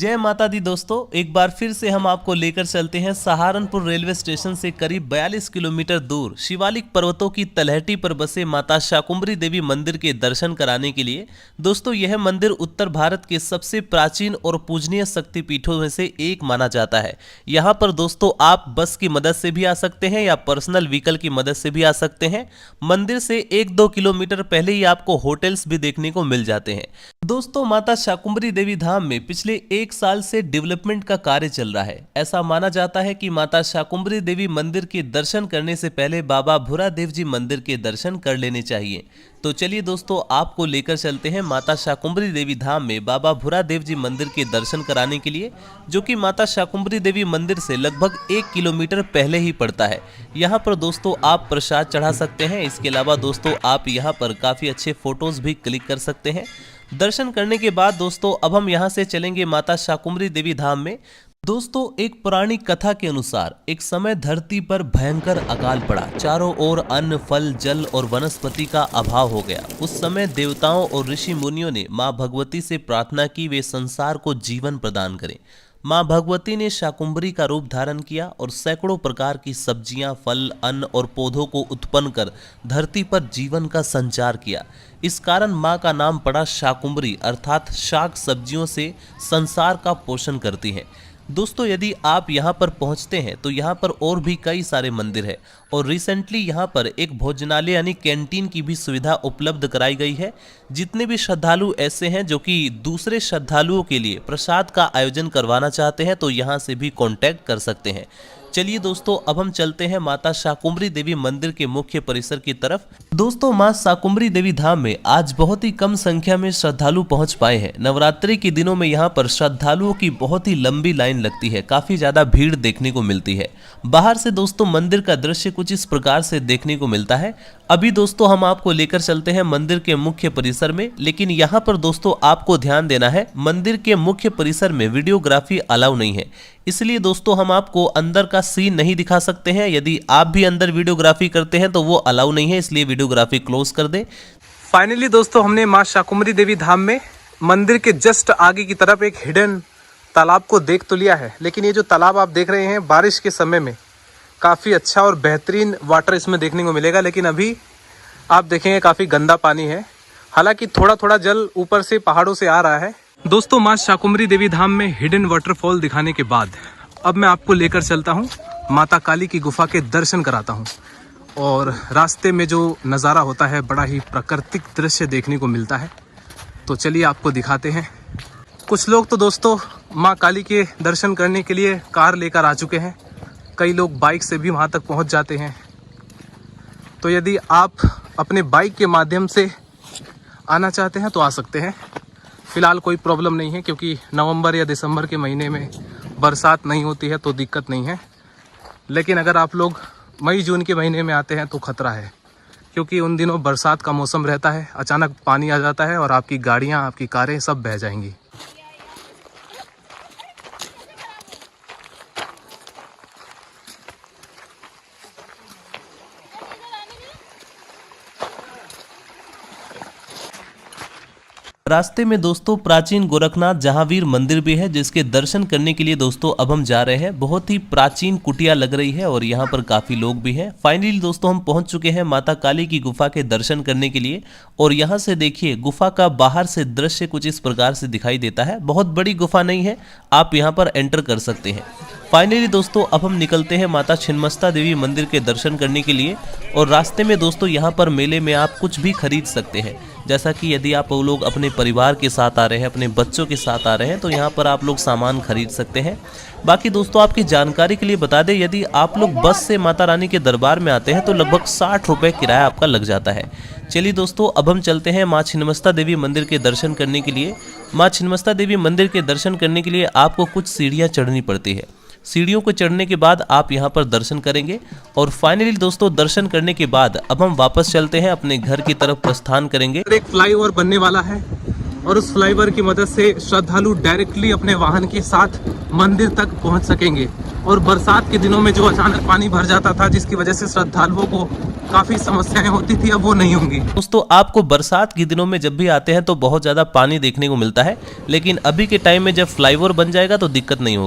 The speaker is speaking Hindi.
जय माता दी दोस्तों, एक बार फिर से हम आपको लेकर चलते हैं सहारनपुर रेलवे स्टेशन से करीब 42 किलोमीटर दूर शिवालिक पर्वतों की तलहटी पर बसे माता शाकुंभरी देवी मंदिर के दर्शन कराने के लिए। दोस्तों, यह मंदिर उत्तर भारत के सबसे प्राचीन और पूजनीय शक्तिपीठों में से एक माना जाता है। यहाँ पर दोस्तों आप बस की मदद से भी आ सकते हैं या पर्सनल व्हीकल की मदद से भी आ सकते हैं। मंदिर से 1-2 किलोमीटर पहले ही आपको होटल्स भी देखने को मिल जाते हैं। दोस्तों, माता शाकुंभरी देवी धाम में पिछले 1 साल से डेवलपमेंट का कार्य चल रहा है। ऐसा माना जाता है कि माता शाकुंभरी देवी मंदिर के दर्शन करने से पहले बाबा भूरादेव जी मंदिर के दर्शन कर लेने चाहिए। तो चलिए दोस्तों, आपको लेकर चलते हैं माता शाकुंभरी देवी धाम में बाबा भूरादेव जी मंदिर के दर्शन कराने के लिए, जो कि माता शाकुंभरी देवी मंदिर से लगभग 1 किलोमीटर पहले ही पड़ता है। यहाँ पर दोस्तों आप प्रसाद चढ़ा सकते हैं। इसके अलावा दोस्तों आप यहाँ पर काफ़ी अच्छे फोटोज भी क्लिक कर सकते हैं। दर्शन करने के बाद दोस्तों अब हम यहाँ से चलेंगे माता शाकुंभरी देवी धाम में। दोस्तों, एक पुरानी कथा के अनुसार एक समय धरती पर भयंकर अकाल पड़ा। चारों ओर अन्न, फल, जल और वनस्पति का अभाव हो गया। उस समय देवताओं और ऋषि मुनियों ने मां भगवती से प्रार्थना की वे संसार को जीवन प्रदान करें। मां भगवती ने शाकुंभरी का रूप धारण किया और सैकड़ों प्रकार की सब्जियां, फल, अन्न और पौधों को उत्पन्न कर धरती पर जीवन का संचार किया। इस कारण मां का नाम पड़ा शाकुंभरी, अर्थात शाक सब्जियों से संसार का पोषण करती है। दोस्तों, यदि आप यहाँ पर पहुँचते हैं तो यहाँ पर और भी कई सारे मंदिर है और रिसेंटली यहाँ पर एक भोजनालय यानी कैंटीन की भी सुविधा उपलब्ध कराई गई है। जितने भी श्रद्धालु ऐसे हैं जो कि दूसरे श्रद्धालुओं के लिए प्रसाद का आयोजन करवाना चाहते हैं तो यहाँ से भी कांटेक्ट कर सकते हैं। चलिए दोस्तों, अब हम चलते हैं माता शाकुंभरी देवी मंदिर के मुख्य परिसर की तरफ। दोस्तों, मां शाकुंभरी देवी धाम में आज बहुत ही कम संख्या में श्रद्धालु पहुंच पाए हैं। नवरात्रि के दिनों में यहां पर श्रद्धालुओं की बहुत ही लंबी लाइन लगती है, काफी ज्यादा भीड़ देखने को मिलती है। बाहर से दोस्तों मंदिर का दृश्य कुछ इस प्रकार से देखने को मिलता है। अभी दोस्तों हम आपको लेकर चलते हैं मंदिर के मुख्य परिसर में, लेकिन यहाँ पर दोस्तों आपको ध्यान देना है, मंदिर के मुख्य परिसर में वीडियोग्राफी अलाउ नहीं है। इसलिए दोस्तों हम आपको अंदर का सीन नहीं दिखा सकते हैं। यदि आप भी अंदर वीडियोग्राफी करते हैं तो वो अलाउ नहीं है, इसलिए वीडियोग्राफी क्लोज कर दें। फाइनली दोस्तों हमने मां शाकुंभरी देवी धाम में मंदिर के जस्ट आगे की तरफ एक हिडन तालाब को देख तो लिया है, लेकिन ये जो तालाब आप देख रहे हैं बारिश के समय में काफ़ी अच्छा और बेहतरीन वाटर इसमें देखने को मिलेगा, लेकिन अभी आप देखेंगे काफ़ी गंदा पानी है। हालांकि थोड़ा थोड़ा जल ऊपर से पहाड़ों से आ रहा है। दोस्तों, मां शाकुंभरी देवी धाम में हिडन वाटरफॉल दिखाने के बाद अब मैं आपको लेकर चलता हूं, माता काली की गुफा के दर्शन कराता हूं। और रास्ते में जो नज़ारा होता है बड़ा ही प्राकृतिक दृश्य देखने को मिलता है, तो चलिए आपको दिखाते हैं। कुछ लोग तो दोस्तों मां काली के दर्शन करने के लिए कार लेकर आ चुके हैं, कई लोग बाइक से भी वहां तक पहुंच जाते हैं। तो यदि आप अपने बाइक के माध्यम से आना चाहते हैं तो आ सकते हैं। फ़िलहाल कोई प्रॉब्लम नहीं है, क्योंकि नवंबर या दिसंबर के महीने में बरसात नहीं होती है तो दिक्कत नहीं है। लेकिन अगर आप लोग मई जून के महीने में आते हैं तो ख़तरा है, क्योंकि उन दिनों बरसात का मौसम रहता है, अचानक पानी आ जाता है और आपकी गाड़ियाँ, आपकी कारें सब बह जाएंगी। रास्ते में दोस्तों प्राचीन गोरखनाथ जहांवीर मंदिर भी है, जिसके दर्शन करने के लिए दोस्तों अब हम जा रहे हैं। बहुत ही प्राचीन कुटिया लग रही है और यहाँ पर काफ़ी लोग भी हैं। फाइनली दोस्तों हम पहुँच चुके हैं माता काली की गुफा के दर्शन करने के लिए। और यहाँ से देखिए गुफा का बाहर से दृश्य कुछ इस प्रकार से दिखाई देता है। बहुत बड़ी गुफा नहीं है, आप यहाँ पर एंटर कर सकते हैं। फाइनली दोस्तों अब हम निकलते हैं माता छिन्नमस्ता देवी मंदिर के दर्शन करने के लिए। और रास्ते में दोस्तों यहाँ पर मेले में आप कुछ भी खरीद सकते हैं, जैसा कि यदि आप वो लोग अपने परिवार के साथ आ रहे हैं, अपने बच्चों के साथ आ रहे हैं, तो यहाँ पर आप लोग सामान खरीद सकते हैं। बाकी दोस्तों आपकी जानकारी के लिए बता दें, यदि आप लोग बस से माता रानी के दरबार में आते हैं तो लगभग 60 रुपये किराया आपका लग जाता है। चलिए दोस्तों अब हम चलते हैं माँ छिन्नमस्ता देवी मंदिर के दर्शन करने के लिए। माँ छिन्नमस्ता देवी मंदिर के दर्शन करने के लिए आपको कुछ सीढ़ियाँ चढ़नी पड़ती है। सीढ़ियों को चढ़ने के बाद आप यहाँ पर दर्शन करेंगे। और फाइनली दोस्तों दर्शन करने के बाद अब हम वापस चलते हैं, अपने घर की तरफ प्रस्थान करेंगे। एक फ्लाईओवर बनने वाला है और उस फ्लाईओवर की मदद से श्रद्धालु डायरेक्टली अपने वाहन के साथ मंदिर तक पहुंच सकेंगे। और बरसात के दिनों में जो अचानक पानी भर जाता था, जिसकी वजह से श्रद्धालुओं को काफ़ी समस्याएं होती थी, अब वो नहीं होंगी। दोस्तों आपको बरसात के दिनों में जब भी आते हैं तो बहुत ज़्यादा पानी देखने को मिलता है, लेकिन अभी के टाइम में जब फ्लाईओवर बन जाएगा तो दिक्कत नहीं होगी।